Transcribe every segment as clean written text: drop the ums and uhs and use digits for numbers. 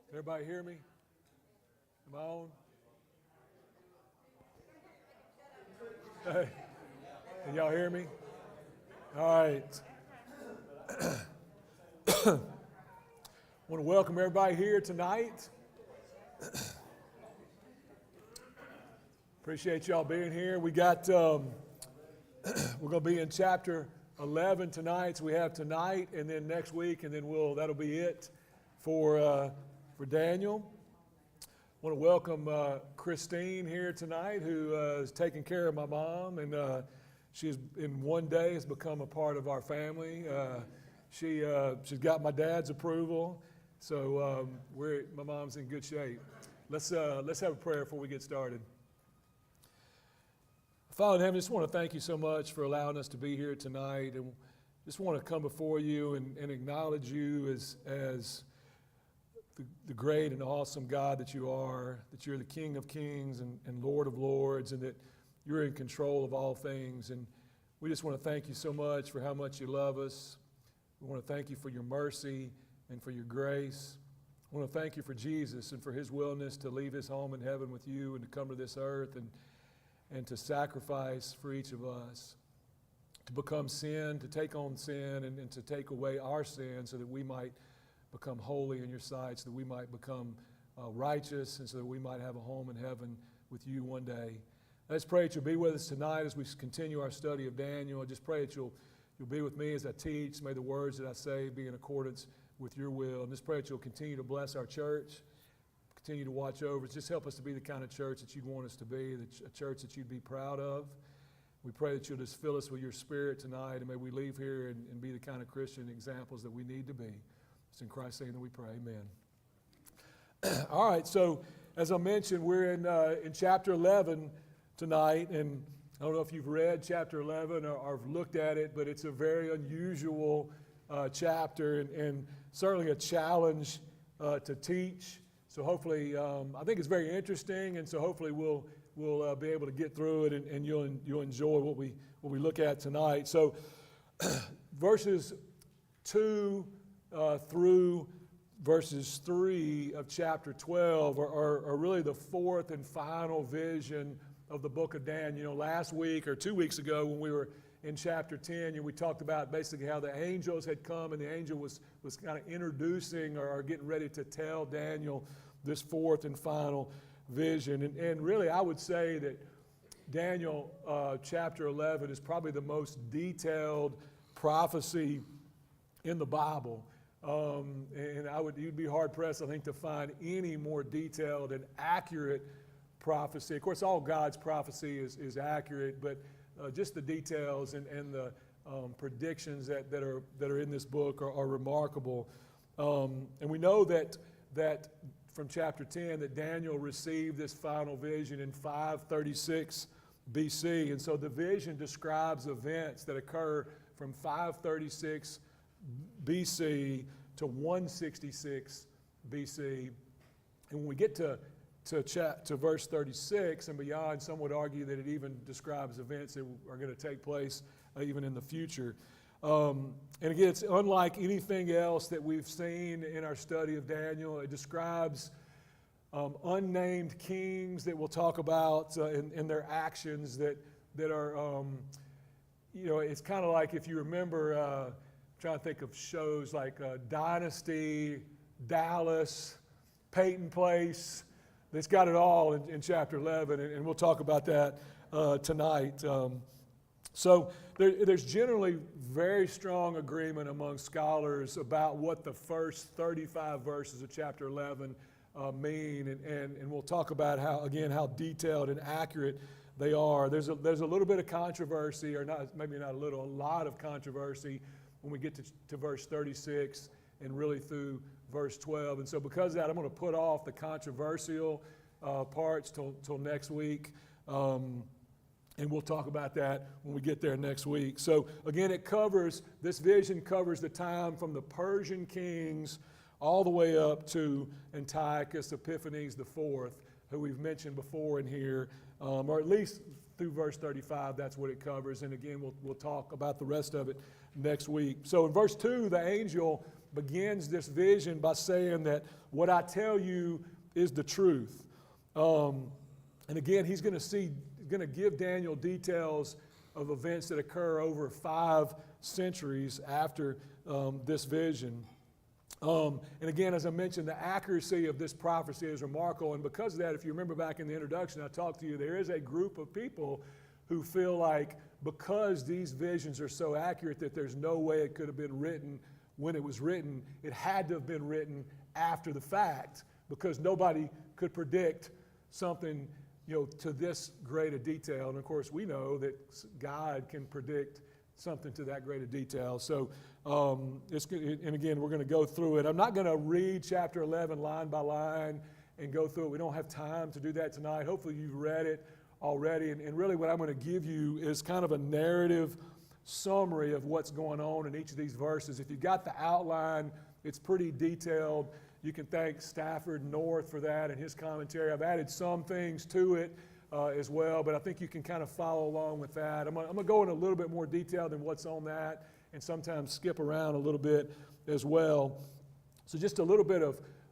Everybody hear me? Am I on? Hey, can y'all hear me? All right. I want to welcome everybody here tonight. Appreciate y'all being here. We got, we're going to be in chapter 11 tonight. So we have tonight and then next week, and then that'll be it for Daniel. I want to welcome Christine here tonight, who is taking care of my mom, and she's in one day has become a part of our family. She's got my dad's approval, so my mom's in good shape. Let's have a prayer before we get started. Father in heaven, I just want to thank you so much for allowing us to be here tonight, and just want to come before you and acknowledge you as the great and awesome God that you are, that you're the King of Kings and Lord of Lords, and that you're in control of all things. And we just want to thank you so much for how much you love us. We want to thank you for your mercy and for your grace. We want to thank you for Jesus and for his willingness to leave his home in heaven with you and to come to this earth and to sacrifice for each of us, to become sin, to take on sin and to take away our sin so that we might become holy in your sight, so that we might become righteous, and so that we might have a home in heaven with you one day. Let's pray that you'll be with us tonight as we continue our study of Daniel. I just pray that you'll be with me as I teach. May the words that I say be in accordance with your will. And just pray that you'll continue to bless our church, continue to watch over us. Just help us to be the kind of church that you'd want us to be, a church that you'd be proud of. We pray that you'll just fill us with your spirit tonight, and may we leave here and be the kind of Christian examples that we need to be. It's in Christ's name that we pray, amen. All right, so as I mentioned, we're in chapter 11 tonight, and I don't know if you've read chapter 11 or looked at it, but it's a very unusual chapter and certainly a challenge to teach. So hopefully, I think it's very interesting, and so hopefully we'll be able to get through it, and you'll enjoy what we look at tonight. So verses 2 through verses 3 of chapter 12 are really the fourth and final vision of the book of Daniel. You know, last week or 2 weeks ago when we were in chapter 10, we talked about basically how the angels had come, and the angel was kind of introducing or getting ready to tell Daniel this fourth and final vision. And really, I would say that Daniel chapter 11 is probably the most detailed prophecy in the Bible. And you'd be hard pressed, I think, to find any more detailed and accurate prophecy. Of course, all God's prophecy is accurate, but just the details and the predictions that are in this book are remarkable. And we know that from chapter 10 that Daniel received this final vision in 536 BC. And so the vision describes events that occur from 536 BC to 166 BC. And when we get to verse 36 and beyond, some would argue that it even describes events that are going to take place even in the future. And again, it's unlike anything else that we've seen in our study of Daniel. It describes unnamed kings that we'll talk about in their actions that are, it's kind of like if you remember, trying to think of shows like Dynasty, Dallas, Peyton Place. It's got it all in chapter 11, and we'll talk about that tonight. So there's generally very strong agreement among scholars about what the first 35 verses of chapter 11 mean, and we'll talk about how detailed and accurate they are. There's a little bit of controversy, or maybe not a little, a lot of controversy when we get to verse 36 and really through verse 12. And so because of that, I'm going to put off the controversial parts till next week. And we'll talk about that when we get there next week. So again, this vision covers the time from the Persian kings all the way up to Antiochus Epiphanes IV, who we've mentioned before in here, or at least through verse 35, that's what it covers. And again, we'll talk about the rest of it next week. So in verse 2, the angel begins this vision by saying that what I tell you is the truth. And again, he's going to give Daniel details of events that occur over 5 centuries after this vision. And again, as I mentioned, the accuracy of this prophecy is remarkable. And because of that, if you remember back in the introduction, I talked to you, there is a group of people who feel like because these visions are so accurate that there's no way it could have been written when it was written. It had to have been written after the fact because nobody could predict something, to this great a detail. And of course, we know that God can predict something to that great a detail. So, and again, we're going to go through it. I'm not going to read chapter 11 line by line and go through it. We don't have time to do that tonight. Hopefully you've read it already. And really what I'm going to give you is kind of a narrative summary of what's going on in each of these verses. If you've got the outline, it's pretty detailed. You can thank Stafford North for that and his commentary. I've added some things to it as well, but I think you can kind of follow along with that. I'm going to go in a little bit more detail than what's on that and sometimes skip around a little bit as well. So just a little bit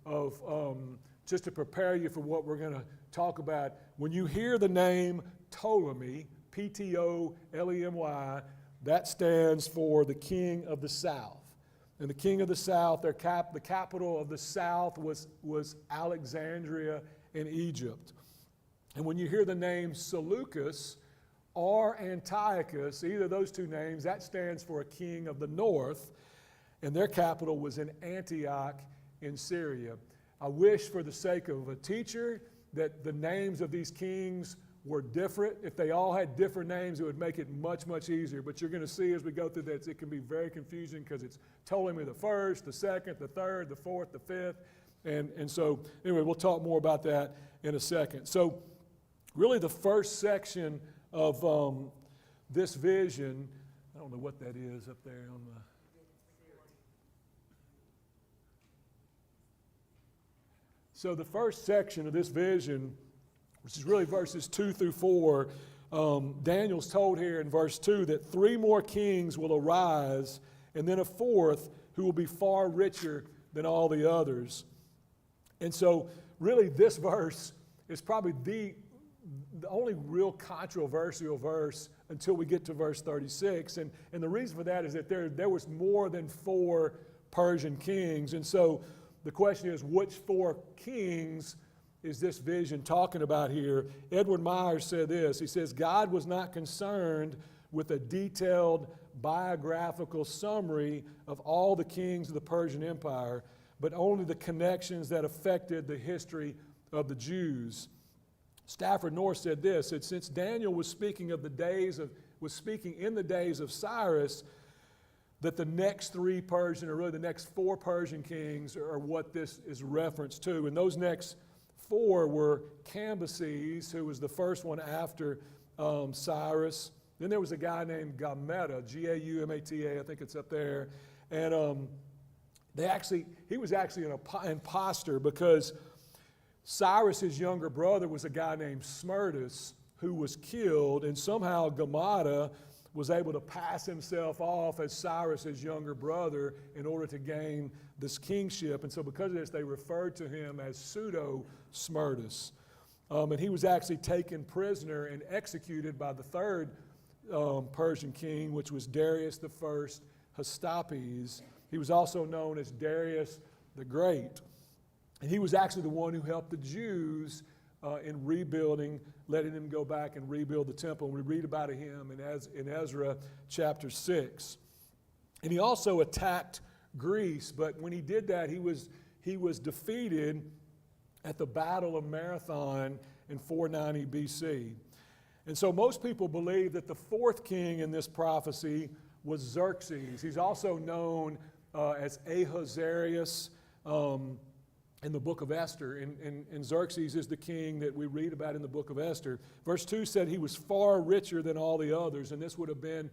of just to prepare you for what we're going to talk about. When you hear the name Ptolemy, Ptolemy, that stands for the king of the south. And the king of the south, the capital of the south was Alexandria in Egypt. And when you hear the name Seleucus or Antiochus, either of those two names, that stands for a king of the north, and their capital was in Antioch in Syria. I wish for the sake of a teacher that the names of these kings were different. If they all had different names, it would make it much, much easier. But you're going to see as we go through this, it can be very confusing because it's Ptolemy the first, the second, the third, the fourth, the fifth. And so, anyway, we'll talk more about that in a second. So, really the first section of this vision, I don't know what that is up there on the... So the first section of this vision, which is really verses 2 through 4, Daniel's told here in verse 2 that 3 more kings will arise, and then a 4th who will be far richer than all the others. And so really this verse is probably the only real controversial verse until we get to verse 36. And the reason for that is that there was more than 4 Persian kings. And so the question is, which 4 kings is this vision talking about here? Edward Myers said this. He says, God was not concerned with a detailed biographical summary of all the kings of the Persian Empire, but only the connections that affected the history of the Jews. Stafford North said this, that since Daniel was speaking in the days of Cyrus, that the next 3 Persian, or really the next 4 Persian kings are what this is referenced to. And those next 4 were Cambyses, who was the first one after Cyrus. Then there was a guy named Gaumata, Gaumata, I think it's up there. And he was actually an imposter because Cyrus's younger brother was a guy named Smerdis who was killed, and somehow Gaumata was able to pass himself off as Cyrus's younger brother in order to gain this kingship. And so because of this, they referred to him as Pseudo-Smerdis. And he was actually taken prisoner and executed by the 3rd Persian king, which was Darius I Hystaspes. He was also known as Darius the Great. And he was actually the one who helped the Jews in rebuilding, letting them go back and rebuild the temple. And we read about him in Ezra chapter 6. And he also attacked Greece, but when he did that, he was defeated at the Battle of Marathon in 490 BC. And so most people believe that the 4th king in this prophecy was Xerxes. He's also known as Ahasuerus in the book of Esther. And Xerxes is the king that we read about in the book of Esther. Verse 2 said he was far richer than all the others, and this would have been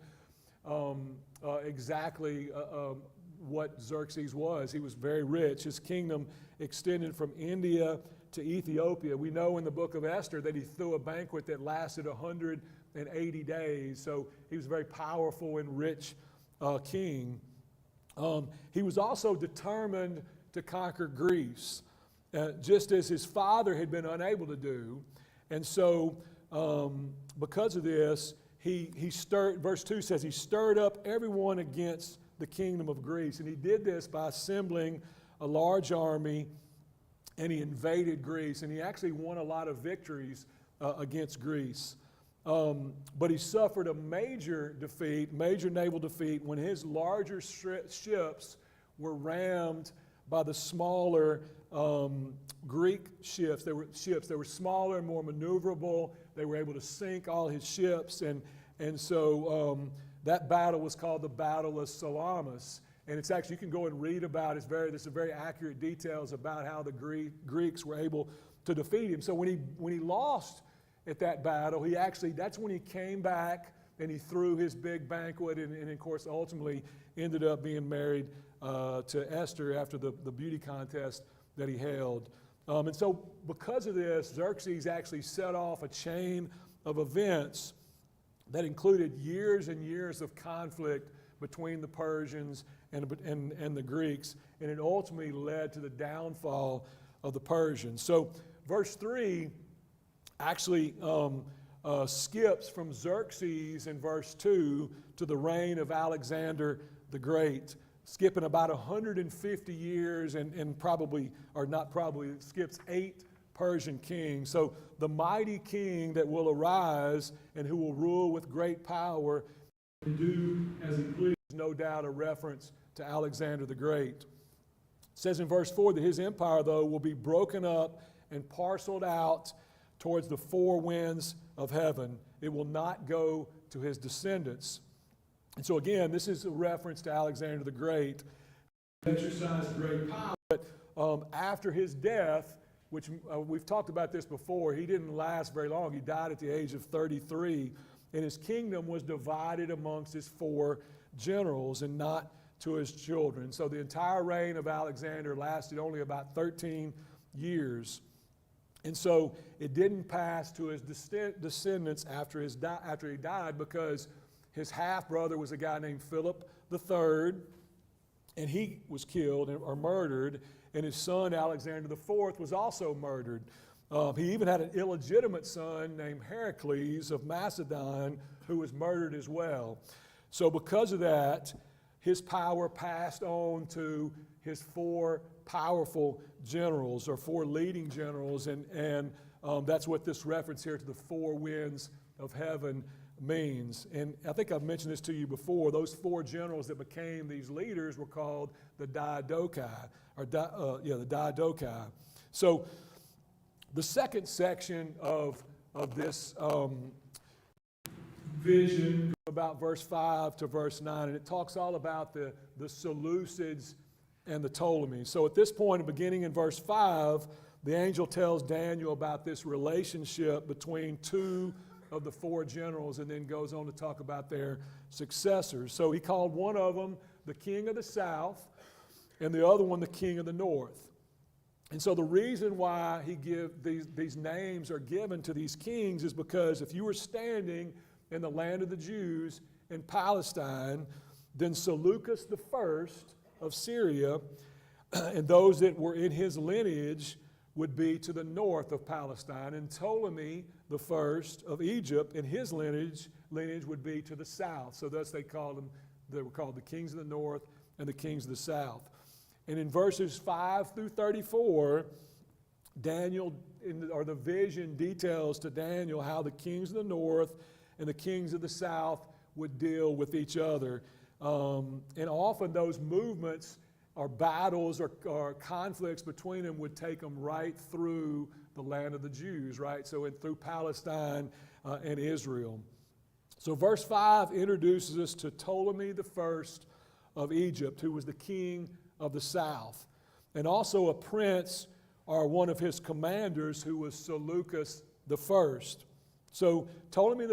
exactly what Xerxes was. He was very rich. His kingdom extended from India to Ethiopia. We know in the book of Esther that he threw a banquet that lasted 100 180 days. So he was a very powerful and rich king. He was also determined to conquer Greece, just as his father had been unable to do. And so because of this, he stirred, verse 2 says, he stirred up everyone against the kingdom of Greece. And he did this by assembling a large army, and he invaded Greece. And he actually won a lot of victories against Greece. But he suffered a major defeat, major naval defeat, when his larger ships were rammed by the smaller Greek ships. They were smaller and more maneuverable. They were able to sink all his ships. And so that battle was called the Battle of Salamis. And it's actually, you can go and read about it. There's some very accurate details about how the Greeks were able to defeat him. So when he lost at that battle, that's when he came back and he threw his big banquet and of course ultimately ended up being married to Esther after the beauty contest that he held. And so because of this, Xerxes actually set off a chain of events that included years and years of conflict between the Persians and the Greeks, and it ultimately led to the downfall of the Persians. So verse 3 actually skips from Xerxes in verse 2 to the reign of Alexander the Great, skipping about 150 years and skips 8 Persian kings. So the mighty king that will arise and who will rule with great power and do as he pleases, no doubt a reference to Alexander the Great. It says in verse 4 that his empire, though, will be broken up and parceled out towards the 4 winds of heaven. It will not go to his descendants. And so again, this is a reference to Alexander the Great. He exercised great power, but after his death, which we've talked about this before, he didn't last very long. He died at the age of 33, and his kingdom was divided amongst his 4 generals and not to his children. So the entire reign of Alexander lasted only about 13 years. And so it didn't pass to his descendants after he died, because his half-brother was a guy named Philip III, and he was killed or murdered, and his son Alexander IV was also murdered. He even had an illegitimate son named Heracles of Macedon who was murdered as well. So because of that, his power passed on to his 4 powerful generals, or 4 leading generals, and that's what this reference here to the 4 winds of heaven means. And I think I've mentioned this to you before. Those 4 generals that became these leaders were called the Diadochi, the Diadochi. So the second section of this vision, about verse 5 to verse 9, and it talks all about the Seleucids and the Ptolemies. So at this point, beginning in verse 5, the angel tells Daniel about this relationship between 2 of the 4 generals, and then goes on to talk about their successors. So he called one of them the king of the south, and the other one the king of the north. And so the reason why these names are given to these kings is because if you were standing in the land of the Jews in Palestine, then Seleucus I of Syria and those that were in his lineage would be to the north of Palestine, and Ptolemy I of Egypt and his lineage would be to the south. So thus they were called the kings of the north and the kings of the south. And in verses 5 through 34, the vision details to Daniel how the kings of the north and the kings of the south would deal with each other. And often those movements or battles or conflicts between them would take them right through the land of the Jews, right? So through Palestine and Israel. So verse 5 introduces us to Ptolemy I of Egypt, who was the king of the south, and also a prince or one of his commanders who was Seleucus I. So Ptolemy I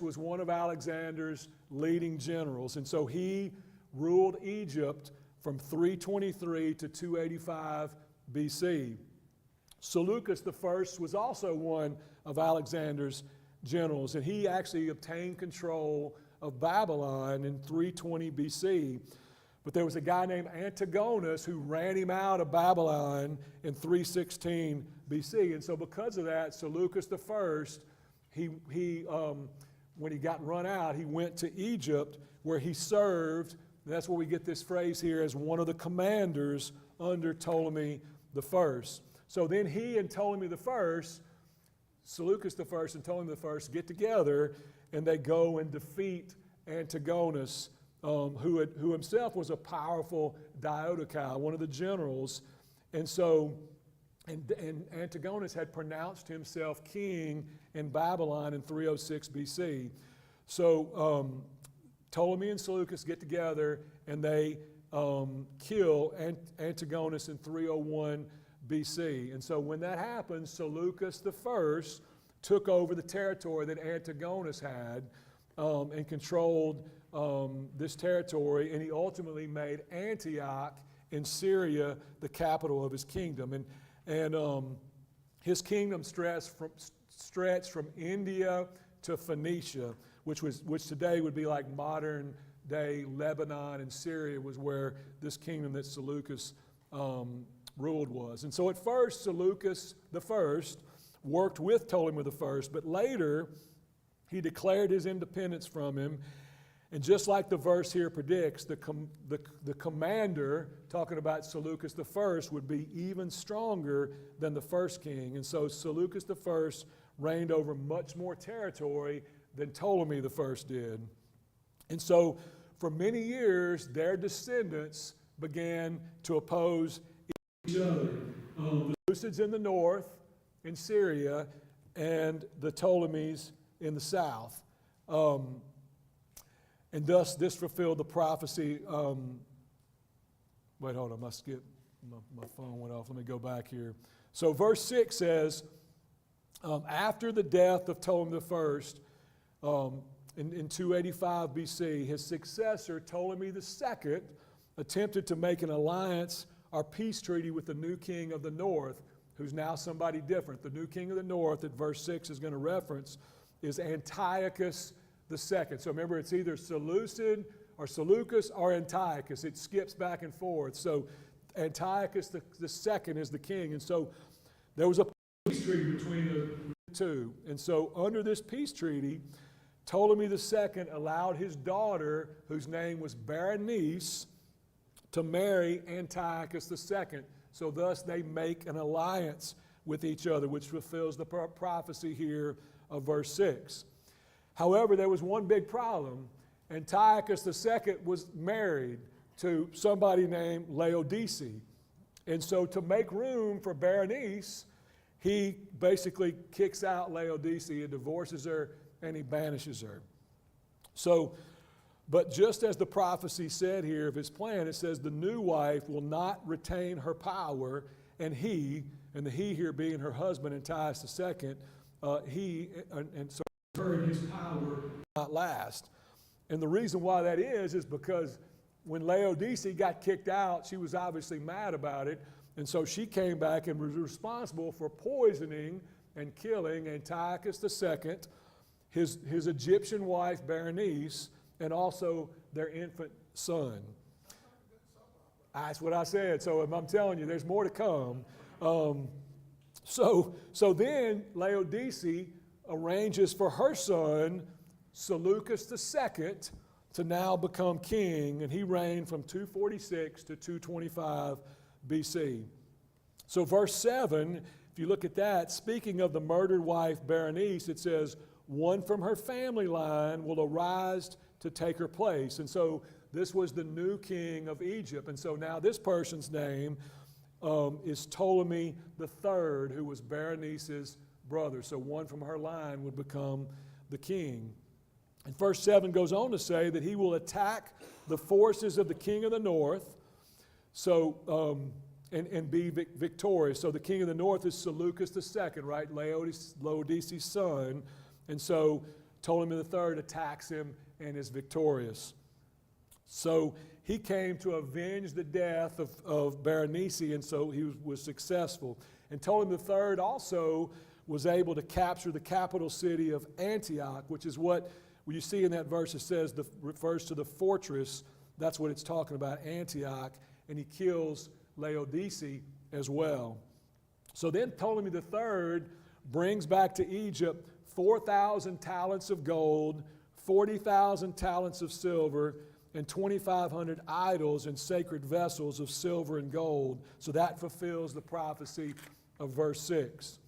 was one of Alexander's leading generals, and so he ruled Egypt from 323 to 285 BC. Seleucus I was also one of Alexander's generals, and he actually obtained control of Babylon in 320 BC. But there was a guy named Antigonus who ran him out of Babylon in 316 BC. And so because of that, Seleucus I, when he got run out, he went to Egypt where he served. And that's where we get this phrase here as one of the commanders under Ptolemy I. So then he and Ptolemy I, Seleucus I and Ptolemy I get together and they go and defeat Antigonus, who himself was a powerful Diadochi, one of the generals. And so, and Antigonus had pronounced himself king in Babylon in 306 BC. So Ptolemy and Seleucus get together and they kill Antigonus in 301 BC. And so when that happens, Seleucus I took over the territory that Antigonus had and controlled this territory, and he ultimately made Antioch in Syria the capital of his kingdom. And his kingdom stretched from India to Phoenicia, which today would be like modern day Lebanon, and Syria was where this kingdom that Seleucus ruled was. And so at first, Seleucus I worked with Ptolemy I, but later he declared his independence from him. And just like the verse here predicts, the commander, talking about Seleucus I, would be even stronger than the first king. And so Seleucus I reigned over much more territory than Ptolemy I did. And so for many years, their descendants began to oppose each other. The Seleucids in the north, in Syria, and the Ptolemies in the south. And thus this fulfilled the prophecy. Wait, hold on, I skipped. My phone went off. Let me go back here. So verse 6 says, after the death of Ptolemy I, in 285 BC, his successor, Ptolemy II, attempted to make an alliance or peace treaty with the new king of the north, who's now somebody different. The new king of the north that verse 6 is going to reference is Antiochus II. So remember, it's either Seleucid or Seleucus or Antiochus. It skips back and forth. So Antiochus II is the king. And so there was a peace treaty between the two. And so under this peace treaty, Ptolemy II allowed his daughter, whose name was Berenice, to marry Antiochus II. So thus they make an alliance with each other, which fulfills the prophecy here of verse 6. However, there was one big problem. Antiochus II was married to somebody named Laodice. And so to make room for Berenice, he basically kicks out Laodice and divorces her and he banishes her. So, but just as the prophecy said here of his plan, it says the new wife will not retain her power, and he, and the he here being her husband Antiochus II, and so her and his power will not last. And the reason why that is because when Laodice got kicked out, she was obviously mad about it, and so she came back and was responsible for poisoning and killing Antiochus II, his Egyptian wife Berenice, and also their infant son. That's what I said. So I'm telling you, there's more to come. So then Laodice arranges for her son, Seleucus II, to now become king, and he reigned from 246 to 225 BC. So verse 7, if you look at that, speaking of the murdered wife Berenice, it says, one from her family line will arise to take her place. And so this was the new king of Egypt. And so now this person's name is Ptolemy III, who was Berenice's brother. So one from her line would become the king. And verse 7 goes on to say that he will attack the forces of the king of the north, and be victorious. So the king of the north is Seleucus II, right? Laodice's son. And so Ptolemy III attacks him and is victorious. So he came to avenge the death of Berenice, and so he was successful. And Ptolemy III also was able to capture the capital city of Antioch, which is what you see in that verse. It says, refers to the fortress. That's what it's talking about, Antioch. And he kills Laodice as well. So then Ptolemy III brings back to Egypt 4,000 talents of gold, 40,000 talents of silver, and 2,500 idols and sacred vessels of silver and gold. So that fulfills the prophecy of verse 6.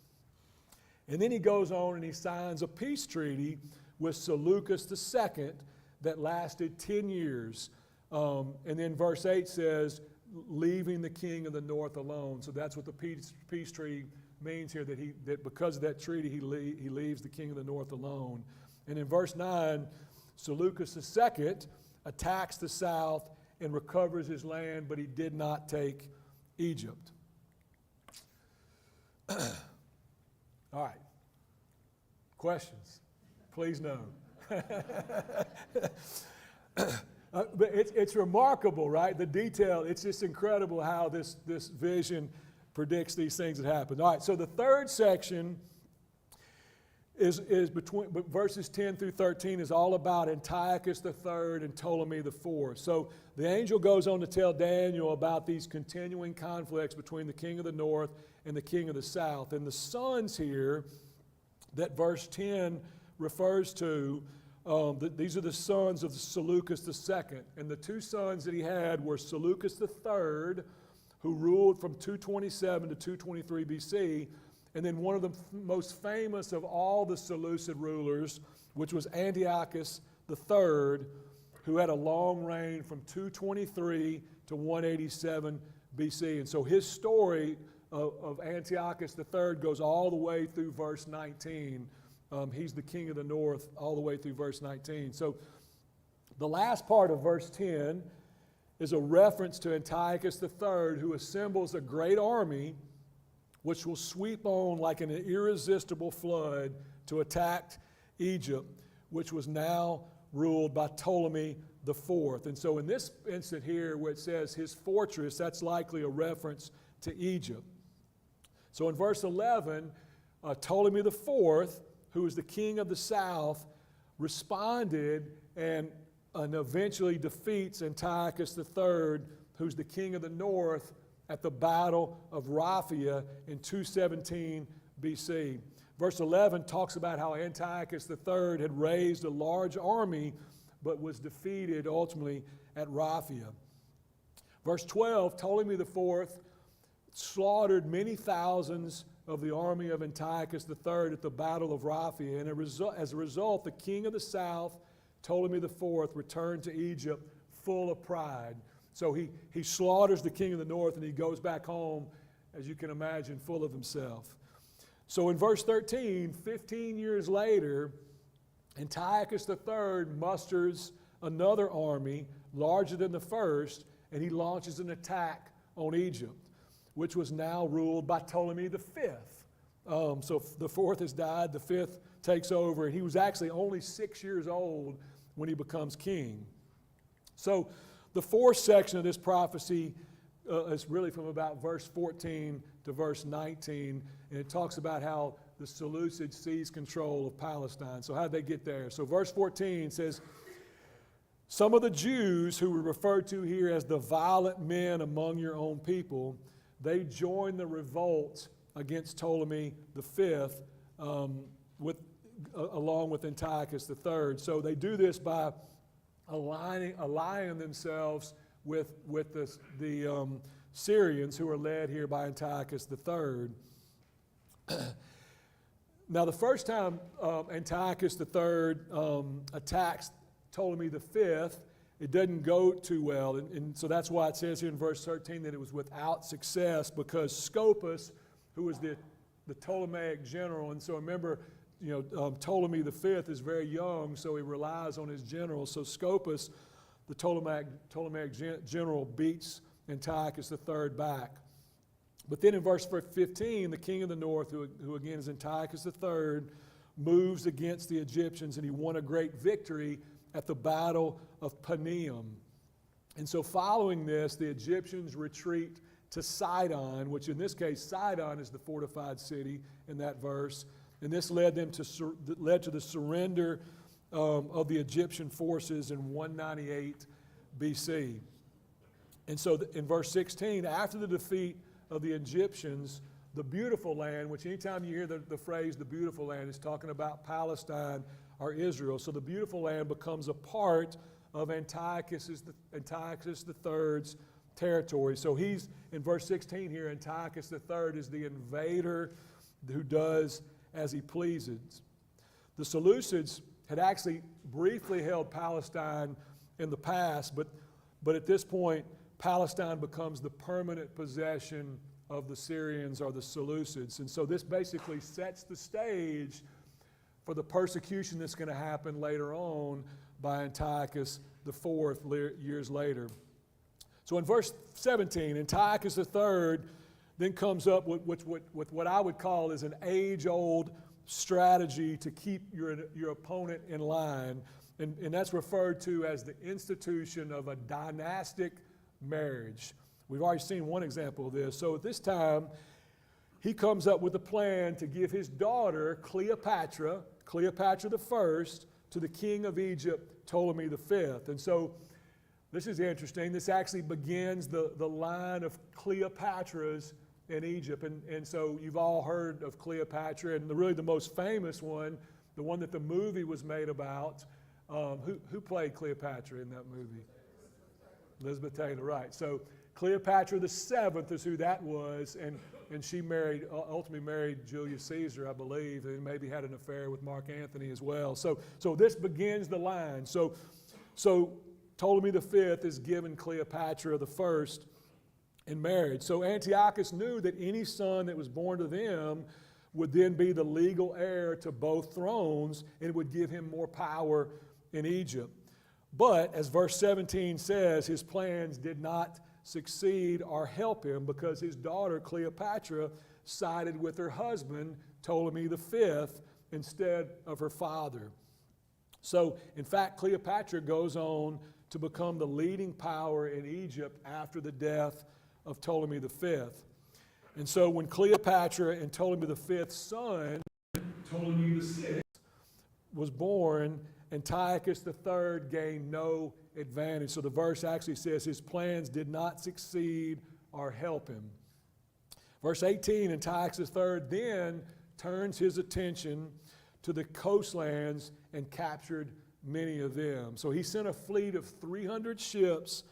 And then he goes on and he signs a peace treaty with Seleucus II that lasted 10 years. And then verse 8 says, leaving the king of the north alone. So that's what the peace treaty means here, that because of that treaty he leaves the king of the north alone. And in verse 9, Seleucus II attacks the south and recovers his land, but he did not take Egypt. All right. Questions? Please no. But it's remarkable, right? The detail, it's just incredible how this vision predicts these things that happen. All right, so the third section is between verses 10 through 13 is all about Antiochus III and Ptolemy IV. So the angel goes on to tell Daniel about these continuing conflicts between the king of the north and the king of the south. And the sons here that verse 10 refers to, these are the sons of Seleucus II. And the two sons that he had were Seleucus III, who ruled from 227 to 223 BC, and then one of the most famous of all the Seleucid rulers, which was Antiochus III, who had a long reign from 223 to 187 BC. And so his story of Antiochus III goes all the way through verse 19. He's the king of the north all the way through verse 19. So the last part of verse 10 is a reference to Antiochus III, who assembles a great army which will sweep on like an irresistible flood to attack Egypt, which was now ruled by Ptolemy IV. And so in this instant here where it says his fortress, that's likely a reference to Egypt. So in verse 11, Ptolemy IV, who was the king of the south, responded and eventually defeats Antiochus III, who's the king of the north, at the Battle of Raphia in 217 BC. Verse 11 talks about how Antiochus III had raised a large army but was defeated ultimately at Raphia. Verse 12, Ptolemy IV slaughtered many thousands of the army of Antiochus III at the Battle of Raphia, and as a result, the king of the south, Ptolemy IV, returned to Egypt full of pride. So he slaughters the king of the north and he goes back home, as you can imagine, full of himself. So in verse 13, 15 years later, Antiochus III musters another army larger than the first, and he launches an attack on Egypt, which was now ruled by Ptolemy V. So the fourth has died, the fifth takes over, and he was actually only 6 years old when he becomes king. So the fourth section of this prophecy is really from about verse 14 to verse 19, and it talks about how the Seleucids seized control of Palestine. So how did they get there? So verse 14 says, some of the Jews who were referred to here as the violent men among your own people, they joined the revolt against Ptolemy V along with Antiochus III. So they do this by aligning themselves with the Syrians, who are led here by Antiochus III. Now, the first time Antiochus III attacks Ptolemy V, it doesn't go too well. And so that's why it says here in verse 13 that it was without success, because Scopas, who was the Ptolemaic general, and so remember, Ptolemy V is very young, so he relies on his generals. So Scopas, the Ptolemaic general, beats Antiochus III back. But then in verse 15, the king of the north, who again is Antiochus III, moves against the Egyptians, and he won a great victory at the Battle of Panium. And so following this, the Egyptians retreat to Sidon, which in this case, Sidon is the fortified city in that verse. And this led to the surrender of the Egyptian forces in 198 BC. And so in verse 16, after the defeat of the Egyptians, the beautiful land, which anytime you hear the phrase the beautiful land, is talking about Palestine or Israel. So the beautiful land becomes a part of Antiochus III's territory. So he's, in verse 16 here, Antiochus III is the invader who does as he pleases. The Seleucids had actually briefly held Palestine in the past, but at this point, Palestine becomes the permanent possession of the Syrians or the Seleucids. And so this basically sets the stage for the persecution that's going to happen later on by Antiochus IV years later. So in verse 17, Antiochus III then comes up with what I would call is an age-old strategy to keep your opponent in line. And that's referred to as the institution of a dynastic marriage. We've already seen one example of this. So at this time, he comes up with a plan to give his daughter, Cleopatra I, to the king of Egypt, Ptolemy V. And so this is interesting. This actually begins the line of Cleopatras in Egypt. And so you've all heard of Cleopatra, and really the most famous one, the one that the movie was made about. Who played Cleopatra in that movie? Elizabeth Taylor, right. So Cleopatra VII is who that was, and she ultimately married Julius Caesar, I believe, and maybe had an affair with Mark Antony as well. So this begins the line. So Ptolemy V is given Cleopatra I in marriage. So Antiochus knew that any son that was born to them would then be the legal heir to both thrones, and it would give him more power in Egypt. But, as verse 17 says, his plans did not succeed or help him because his daughter Cleopatra sided with her husband, Ptolemy V, instead of her father. So, in fact, Cleopatra goes on to become the leading power in Egypt after the death of Ptolemy V. And so when Cleopatra and Ptolemy V's son, Ptolemy VI, was born, Antiochus III gained no advantage. So the verse actually says his plans did not succeed or help him. Verse 18, Antiochus III then turns his attention to the coastlands and captured many of them. So he sent a fleet of 300 ships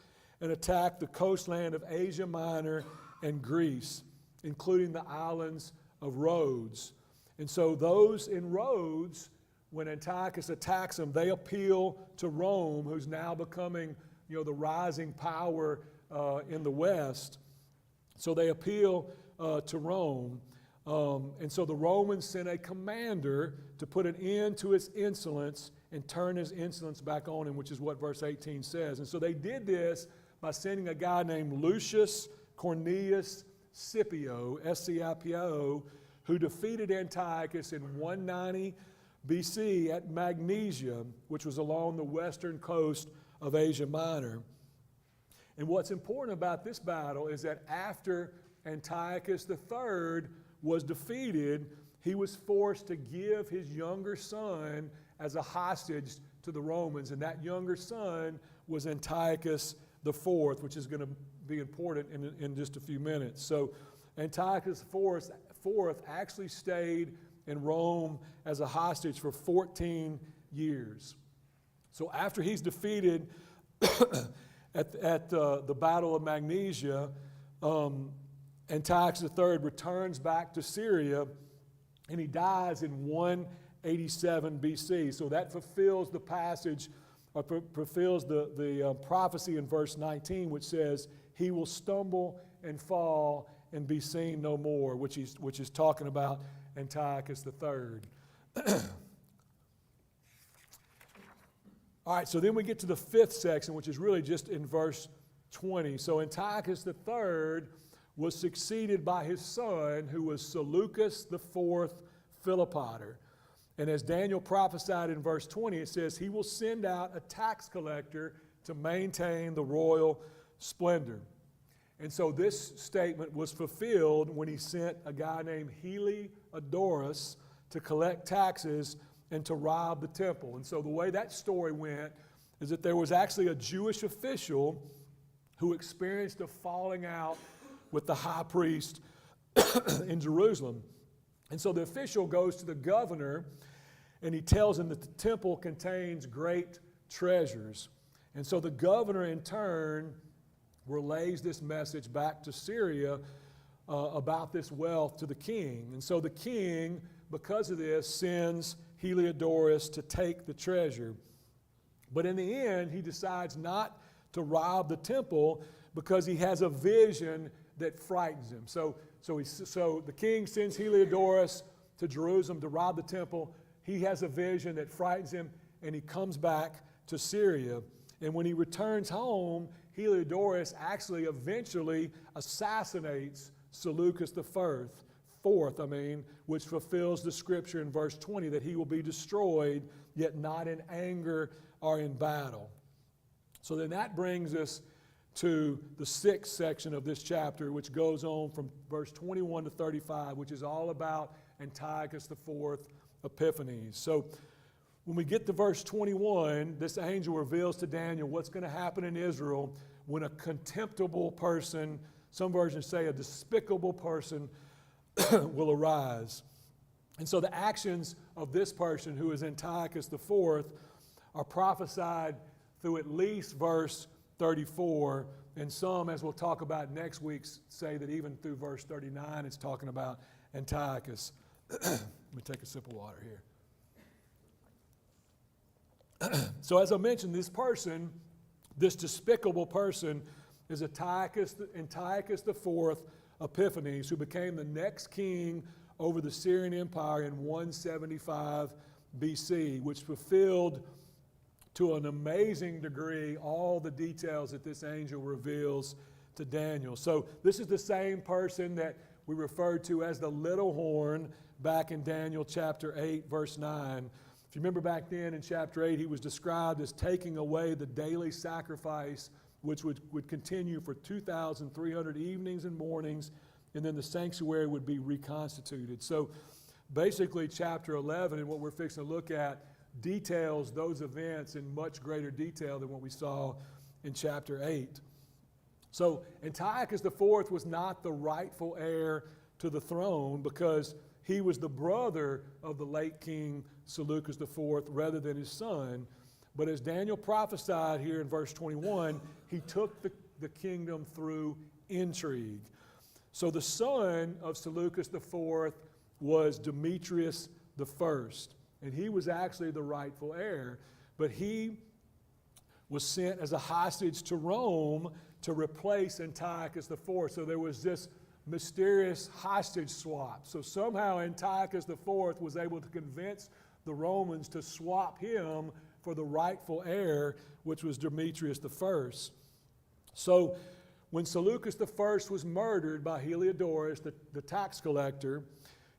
and attacked the coastland of Asia Minor and Greece, including the islands of Rhodes. And so those in Rhodes, when Antiochus attacks them, they appeal to Rome, who's now becoming, the rising power in the West. So they appeal to Rome. And so the Romans sent a commander to put an end to his insolence and turn his insolence back on him, which is what verse 18 says. And so they did this by sending a guy named Lucius Cornelius Scipio, Scipio, who defeated Antiochus in 190 BC at Magnesia, which was along the western coast of Asia Minor. And what's important about this battle is that after Antiochus III was defeated, he was forced to give his younger son as a hostage to the Romans. And that younger son was Antiochus IV, which is going to be important in just a few minutes. So Antiochus IV actually stayed in Rome as a hostage for 14 years. So after he's defeated at the Battle of Magnesia, Antiochus III returns back to Syria, and he dies in 187 BC. So that fulfills the passage, or fulfills the prophecy in verse 19, which says, he will stumble and fall and be seen no more, which is talking about Antiochus III. All right, so then we get to the fifth section, which is really just in verse 20. So Antiochus III was succeeded by his son, who was Seleucus IV Philopater. And as Daniel prophesied in verse 20, it says, he will send out a tax collector to maintain the royal splendor. And so this statement was fulfilled when he sent a guy named Heliodorus to collect taxes and to rob the temple. And so the way that story went is that there was actually a Jewish official who experienced a falling out with the high priest in Jerusalem. And so the official goes to the governor and he tells him that the temple contains great treasures. And so the governor in turn relays this message back to Syria about this wealth to the king. And so the king, because of this, sends Heliodorus to take the treasure. But in the end, he decides not to rob the temple because he has a vision that frightens him. So the king sends Heliodorus to Jerusalem to rob the temple. He has a vision that frightens him, and he comes back to Syria. And when he returns home, Heliodorus actually eventually assassinates Seleucus IV, which fulfills the scripture in verse 20 that he will be destroyed, yet not in anger or in battle. So then that brings us to the 6th section of this chapter, which goes on from verse 21 to 35, which is all about Antiochus IV Epiphanes. So when we get to verse 21, this angel reveals to Daniel what's going to happen in Israel when a contemptible person, some versions say a despicable person, will arise. And so the actions of this person, who is Antiochus IV, are prophesied through at least verse 34, and some, as we'll talk about next week, say that even through verse 39 it's talking about Antiochus. Let me take a sip of water here. So as I mentioned, this person, this despicable person, is Antiochus IV Epiphanes, who became the next king over the Syrian Empire in 175 BC, which fulfilled to an amazing degree all the details that this angel reveals to Daniel. So this is the same person that we referred to as the little horn back in Daniel chapter 8, verse 9. If you remember back then in chapter 8, he was described as taking away the daily sacrifice, which would continue for 2,300 evenings and mornings, and then the sanctuary would be reconstituted. So basically chapter 11 and what we're fixing to look at details those events in much greater detail than what we saw in chapter 8. So Antiochus IV was not the rightful heir to the throne because he was the brother of the late king Seleucus IV rather than his son. But as Daniel prophesied here in verse 21, he took the kingdom through intrigue. So the son of Seleucus IV was Demetrius I. And he was actually the rightful heir, but he was sent as a hostage to Rome to replace Antiochus IV. So there was this mysterious hostage swap. So somehow Antiochus IV was able to convince the Romans to swap him for the rightful heir, which was Demetrius I. So when Seleucus I was murdered by Heliodorus, the tax collector,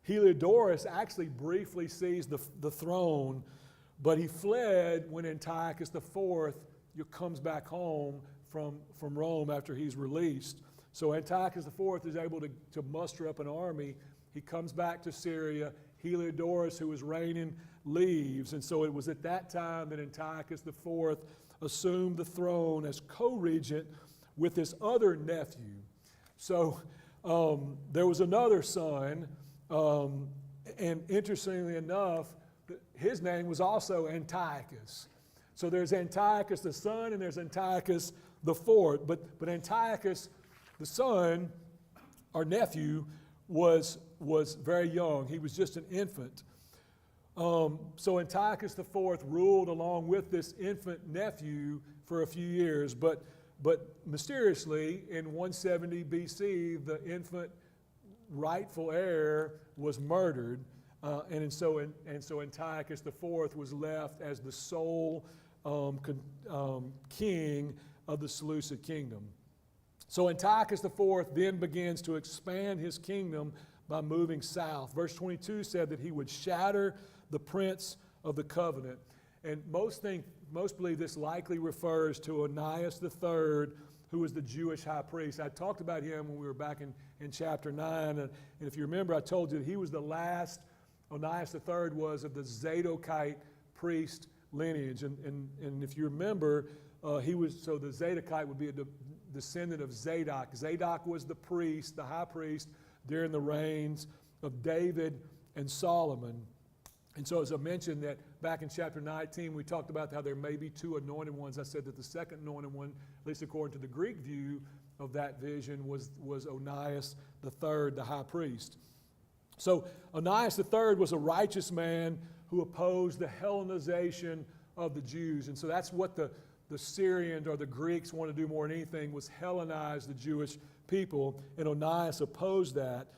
Heliodorus actually briefly seized the throne, but he fled when Antiochus IV comes back home from Rome after he's released. So Antiochus IV is able to muster up an army. He comes back to Syria. Heliodorus, who was reigning, leaves. And so it was at that time that Antiochus IV assumed the throne as co-regent with his other nephew. So there was another son, and interestingly enough, his name was also Antiochus. So there's Antiochus the son and there's Antiochus the fourth. But Antiochus the son, our nephew, was very young. He was just an infant. So Antiochus the fourth ruled along with this infant nephew for a few years. But mysteriously, in 170 BC, the infant rightful heir was murdered, and so Antiochus IV was left as the sole king of the Seleucid kingdom. So Antiochus IV then begins to expand his kingdom by moving south. Verse 22 said that he would shatter the prince of the covenant, and most believe this likely refers to Onias III, who was the Jewish high priest. I talked about him when we were back in chapter 9. And if you remember, I told you that he was the last, Onias III was of the Zadokite priest lineage. And if you remember, so the Zadokite would be a descendant of Zadok. Zadok was the priest, the high priest, during the reigns of David and Solomon. And so as I mentioned that back in chapter 19, we talked about how there may be two anointed ones. I said that the second anointed one, at least according to the Greek view of that vision, was Onias III, the high priest. So Onias III was a righteous man who opposed the Hellenization of the Jews. And so that's what the Syrians or the Greeks wanted to do more than anything, was Hellenize the Jewish people. And Onias opposed that.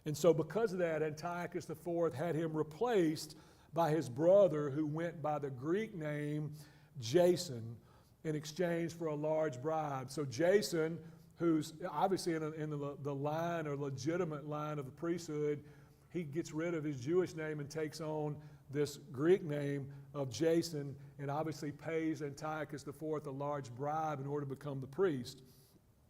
And so because of that, Antiochus IV had him replaced by his brother, who went by the Greek name Jason, in exchange for a large bribe. So Jason, who's obviously in the line or legitimate line of the priesthood, he gets rid of his Jewish name and takes on this Greek name of Jason, and obviously pays Antiochus IV a large bribe in order to become the priest.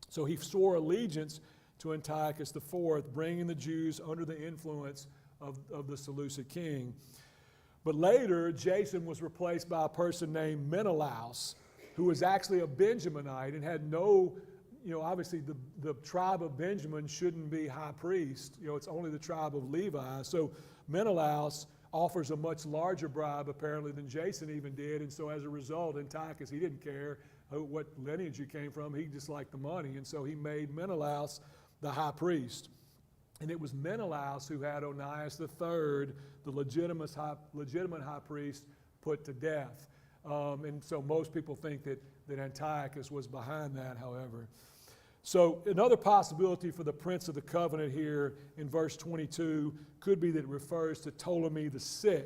So he swore allegiance to Antiochus IV, bringing the Jews under the influence of the Seleucid king. But later, Jason was replaced by a person named Menelaus, who was actually a Benjaminite and had no, obviously the tribe of Benjamin shouldn't be high priest. It's only the tribe of Levi. So Menelaus offers a much larger bribe, apparently, than Jason even did. And so as a result, Antiochus, he didn't care what lineage you came from. He just liked the money. And so he made Menelaus the high priest. And it was Menelaus who had Onias III, the legitimate high priest, put to death. And so most people think that Antiochus was behind that, however. So another possibility for the Prince of the Covenant here in verse 22 could be that it refers to Ptolemy VI,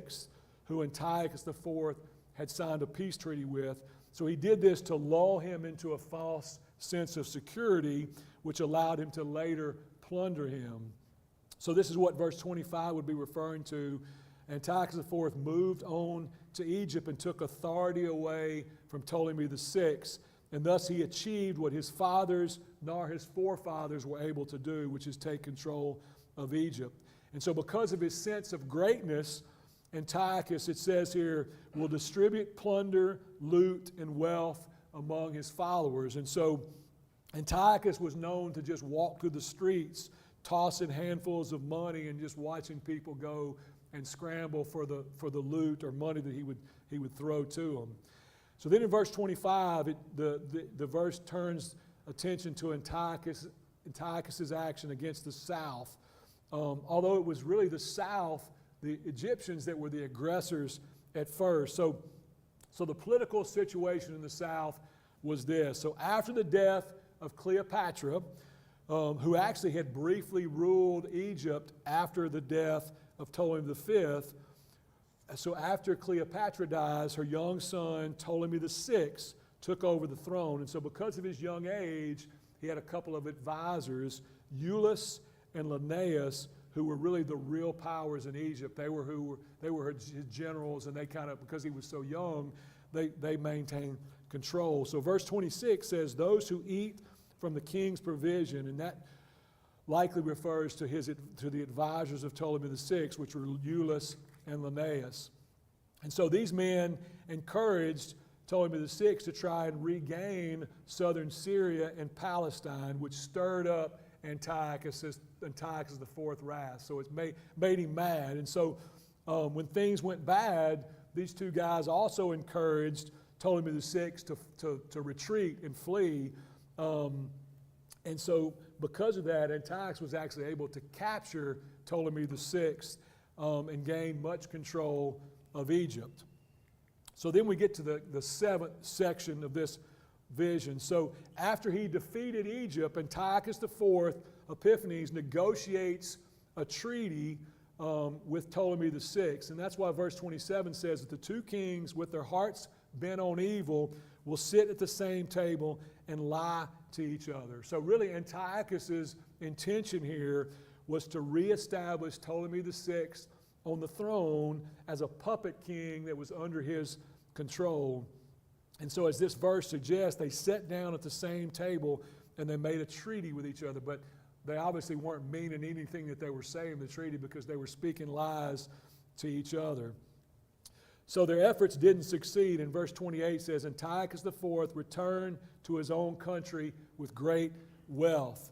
who Antiochus IV had signed a peace treaty with. So he did this to lull him into a false sense of security, which allowed him to later plunder him. So this is what verse 25 would be referring to. Antiochus IV moved on to Egypt and took authority away from Ptolemy VI, and thus he achieved what his fathers nor his forefathers were able to do, which is take control of Egypt. And so because of his sense of greatness, Antiochus, it says here, will distribute plunder, loot, and wealth among his followers. And so Antiochus was known to just walk through the streets, tossing handfuls of money and just watching people go and scramble for the loot or money that he would throw to them. So then in verse 25, the verse turns attention to Antiochus's action against the south. Although it was really the south, the Egyptians, that were the aggressors at first. So the political situation in the south was this. So after the death of Cleopatra, who actually had briefly ruled Egypt after the death of Ptolemy V. So after Cleopatra dies, her young son, Ptolemy VI, took over the throne. And so because of his young age, he had a couple of advisors, Eullus and Linnaeus, who were really the real powers in Egypt. They were his generals, and they because he was so young, they maintained control. So verse 26 says, those who eat from the king's provision, and that likely refers to the advisors of Ptolemy VI, which were Eullus and Linnaeus. And so these men encouraged Ptolemy VI to try and regain southern Syria and Palestine, which stirred up Antiochus IV's wrath. So it made him mad. And so when things went bad, these two guys also encouraged Ptolemy VI to retreat and flee. And so because of that, Antiochus was actually able to capture Ptolemy VI and gain much control of Egypt. So then we get to the seventh section of this vision. So after he defeated Egypt, Antiochus IV Epiphanes negotiates a treaty with Ptolemy VI. And that's why verse 27 says that the two kings, with their hearts bent on evil, will sit at the same table and lie to each other. So really Antiochus's intention here was to reestablish Ptolemy VI on the throne as a puppet king that was under his control. And so as this verse suggests, they sat down at the same table and they made a treaty with each other. But they obviously weren't meaning anything that they were saying in the treaty because they were speaking lies to each other. So their efforts didn't succeed. And verse 28 says, Antiochus IV returned to his own country with great wealth.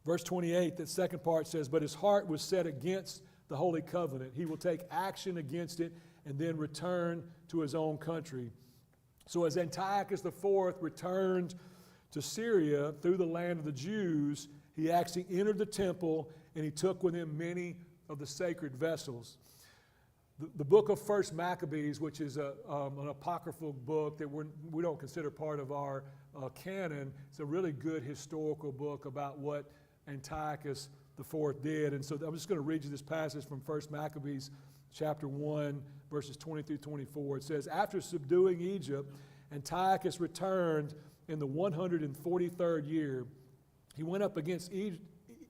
Verse 28, the second part says, but his heart was set against the Holy Covenant. He will take action against it and then return to his own country. So as Antiochus IV returned to Syria through the land of the Jews, he actually entered the temple and he took with him many of the sacred vessels. The book of First Maccabees, which is an apocryphal book that we don't consider part of our canon, it's a really good historical book about what Antiochus IV did. And so I'm just going to read you this passage from First Maccabees chapter 1, verses 20 through 24. It says, after subduing Egypt, Antiochus returned in the 143rd year. He went up against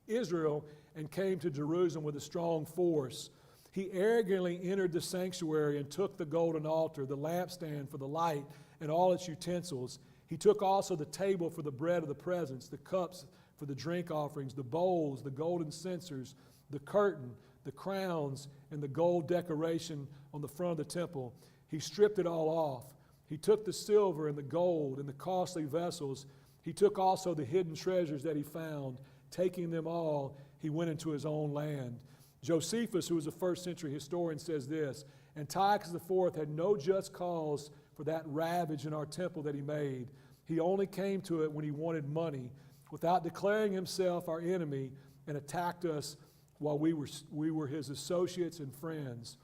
Israel and came to Jerusalem with a strong force. He arrogantly entered the sanctuary and took the golden altar, the lampstand for the light, and all its utensils. He took also the table for the bread of the presence, the cups for the drink offerings, the bowls, the golden censers, the curtain, the crowns, and the gold decoration on the front of the temple. He stripped it all off. He took the silver and the gold and the costly vessels. He took also the hidden treasures that he found. Taking them all, he went into his own land. Josephus, who was a first century historian, says this, Antiochus IV had no just cause for that ravage in our temple that he made. He only came to it when he wanted money, without declaring himself our enemy, and attacked us while we were his associates and friends.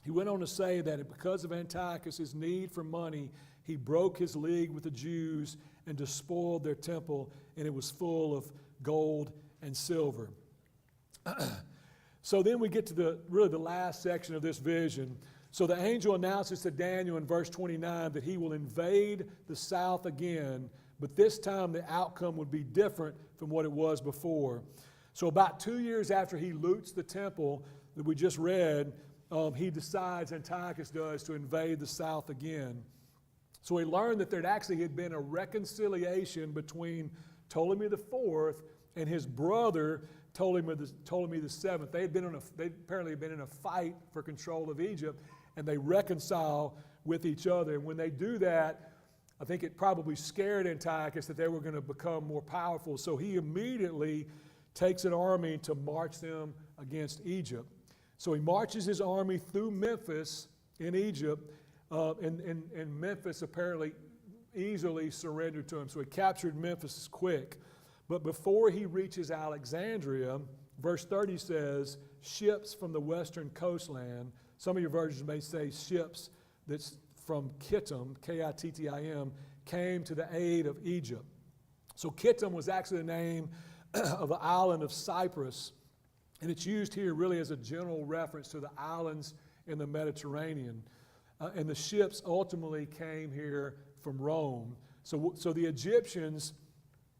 He went on to say that because of Antiochus' need for money, he broke his league with the Jews and despoiled their temple, and it was full of gold and silver. So then we get to the last section of this vision. So the angel announces to Daniel in verse 29 that he will invade the south again, but this time the outcome would be different from what it was before. So about 2 years after he loots the temple that we just read, he decides, Antiochus does, to invade the south again. So he learned that there actually had been a reconciliation between Ptolemy IV and his brother Ptolemy VII. They apparently had been in a fight for control of Egypt, and they reconcile with each other. And when they do that, I think it probably scared Antiochus that they were going to become more powerful. So he immediately takes an army to march them against Egypt. So he marches his army through Memphis in Egypt, and Memphis apparently easily surrendered to him. So he captured Memphis quick. But before he reaches Alexandria, verse 30 says, ships from the western coastland, some of your versions may say ships that's from Kittim, K-I-T-T-I-M, came to the aid of Egypt. So Kittim was actually the name of the island of Cyprus, and it's used here really as a general reference to the islands in the Mediterranean. And the ships ultimately came here from Rome. So the Egyptians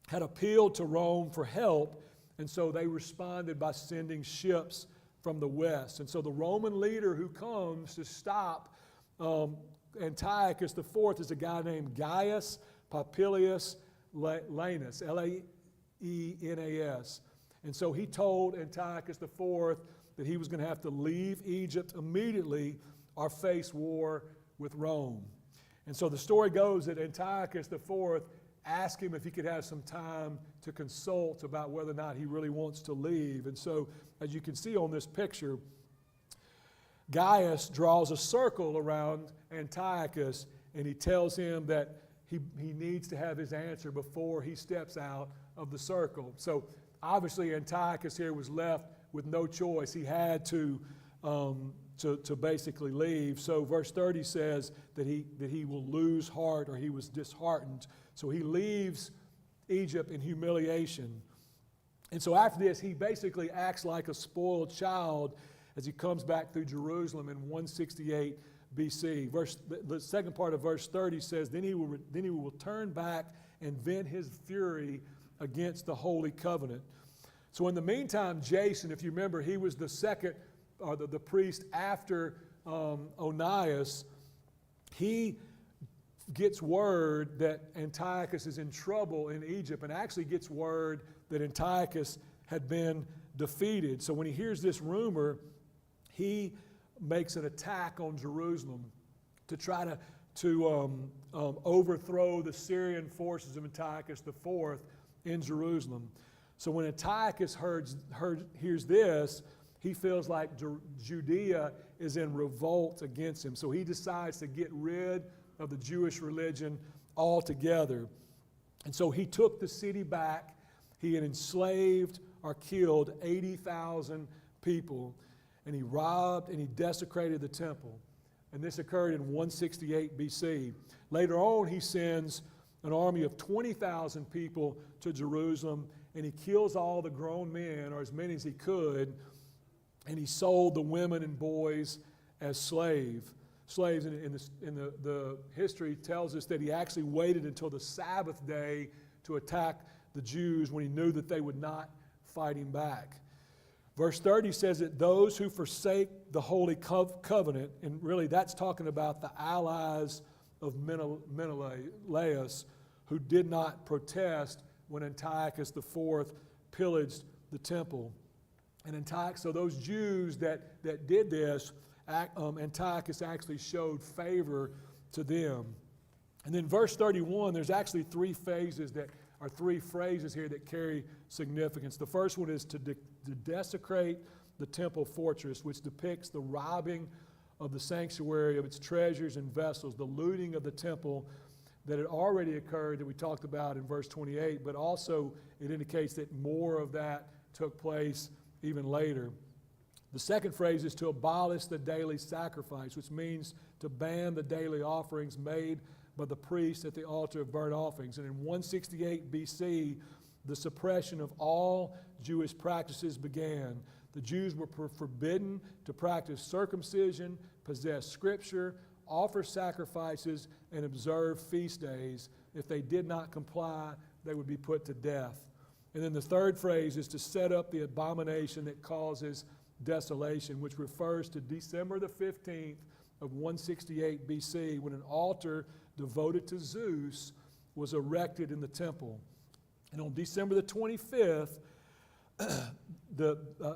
had appealed to Rome for help, and so they responded by sending ships from the west. And so the Roman leader who comes to stop Antiochus IV is a guy named Gaius Popilius Laenas, L-A-E-N-A-S. And so he told Antiochus IV that he was going to have to leave Egypt immediately or face war with Rome. And so the story goes that Antiochus IV asked him if he could have some time to consult about whether or not he really wants to leave. And so, as you can see on this picture, Gaius draws a circle around Antiochus, and he tells him that he needs to have his answer before he steps out of the circle. So obviously Antiochus here was left with no choice. He had to basically leave. So verse 30 says that he will lose heart, or he was disheartened. So he leaves Egypt in humiliation. And so after this, he basically acts like a spoiled child as he comes back through Jerusalem in 168 BC. The second part of verse 30 says, Then he will turn back and vent his fury against the Holy Covenant. So in the meantime, Jason, if you remember, he was the second, or the priest after Onias. He gets word that Antiochus is in trouble in Egypt, and actually gets word that Antiochus had been defeated. So when he hears this rumor, he makes an attack on Jerusalem to try to overthrow the Syrian forces of Antiochus IV in Jerusalem. So when Antiochus hears this, he feels like Judea is in revolt against him. So he decides to get rid of the Jewish religion altogether. And so he took the city back. He had enslaved or killed 80,000 people, and he robbed and he desecrated the temple. And this occurred in 168 BC. Later on, he sends an army of 20,000 people to Jerusalem, and he kills all the grown men, or as many as he could, and he sold the women and boys as slaves. And the history tells us that he actually waited until the Sabbath day to attack the Jews when he knew that they would not fight him back. Verse 30 says that those who forsake the holy covenant, and really that's talking about the allies of Menelaus, who did not protest when Antiochus IV pillaged the temple. And Antiochus, so those Jews that did this, Antiochus actually showed favor to them. And then verse 31, there's actually three phrases here that carry significance. The first one is to desecrate the temple fortress, which depicts the robbing of the sanctuary of its treasures and vessels, the looting of the temple that had already occurred that we talked about in verse 28, but also it indicates that more of that took place even later. The second phrase is to abolish the daily sacrifice, which means to ban the daily offerings made by the priest at the altar of burnt offerings. And in 168 BC, the suppression of all Jewish practices began. The Jews were forbidden to practice circumcision, possess scripture, offer sacrifices, and observe feast days. If they did not comply, they would be put to death. And then the third phrase is to set up the abomination that causes desolation, which refers to December the 15th of 168 BC, when an altar devoted to Zeus was erected in the temple. And on December the 25th,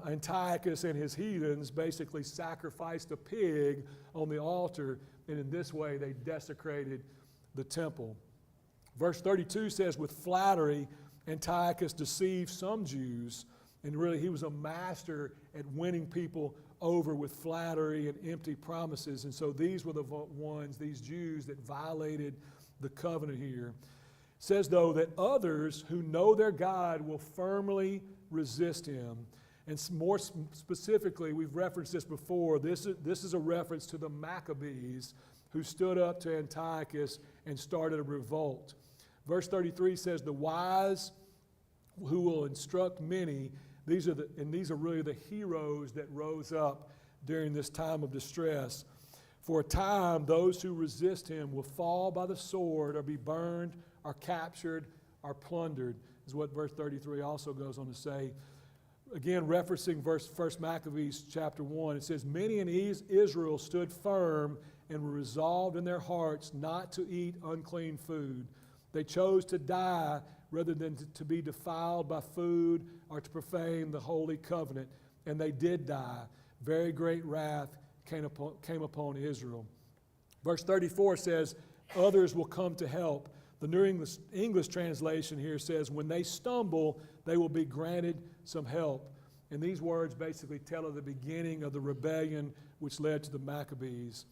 Antiochus and his heathens basically sacrificed a pig on the altar, and in this way they desecrated the temple. Verse 32 says, with flattery, Antiochus deceived some Jews, and really he was a master at winning people over with flattery and empty promises. And so these were the ones, these Jews, that violated the covenant here. It says, though, that others who know their God will firmly resist him. And more specifically, we've referenced this before, this is a reference to the Maccabees who stood up to Antiochus and started a revolt. Verse 33 says, the wise who will instruct many, these are really the heroes that rose up during this time of distress. For a time, those who resist him will fall by the sword or be burned or captured or plundered, is what verse 33 also goes on to say. Again, referencing 1 Maccabees chapter 1, it says, many in Israel stood firm and were resolved in their hearts not to eat unclean food. They chose to die rather than to be defiled by food or to profane the holy covenant, and they did die. Very great wrath came upon Israel. Verse 34 says, others will come to help. The New English translation here says, when they stumble, they will be granted some help. And these words basically tell of the beginning of the rebellion which led to the Maccabees.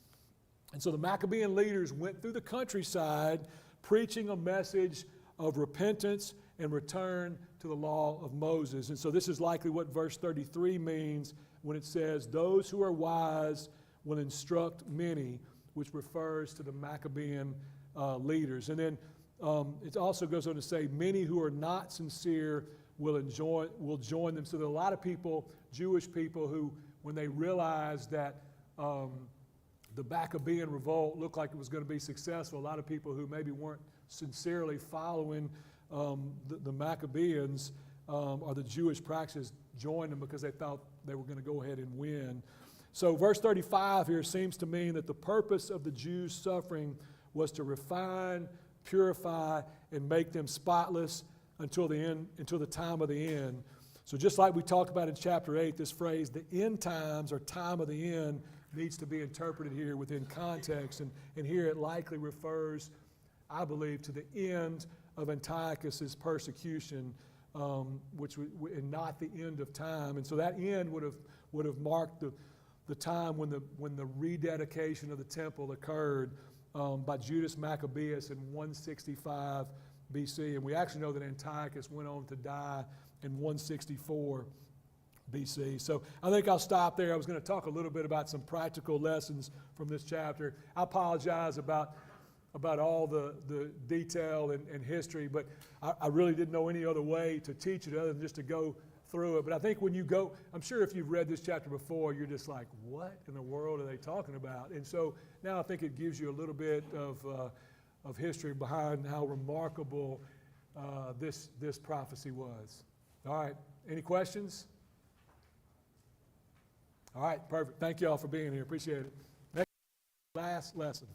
And so the Maccabean leaders went through the countryside preaching a message of repentance and return to the law of Moses. And so this is likely what verse 33 means when it says, those who are wise will instruct many, which refers to the Maccabean leaders. And then it also goes on to say, many who are not sincere will join them. So there are a lot of people, Jewish people, who, when they realized that the Maccabean revolt looked like it was going to be successful, a lot of people who maybe weren't sincerely following the Maccabeans or the Jewish practices joined them because they thought they were going to go ahead and win. So verse 35 here seems to mean that the purpose of the Jews' suffering was to refine, purify, and make them spotless until the end, until the time of the end. So just like we talked about in chapter 8, this phrase, the end times or time of the end, needs to be interpreted here within context. And here it likely refers, I believe, to the end of Antiochus's persecution, and not the end of time. And so that end would have marked the time when the rededication of the temple occurred by Judas Maccabeus in 165 BC. And we actually know that Antiochus went on to die in 164 BC. So I think I'll stop there. I was going to talk a little bit about some practical lessons from this chapter. I apologize about all the detail and history, but I really didn't know any other way to teach it other than just to go through it. But I think when you go, I'm sure if you've read this chapter before, you're just like, what in the world are they talking about? And so now I think it gives you a little bit of history behind how remarkable this prophecy was. All right, any questions? All right, perfect. Thank you all for being here. Appreciate it. Next, last lesson.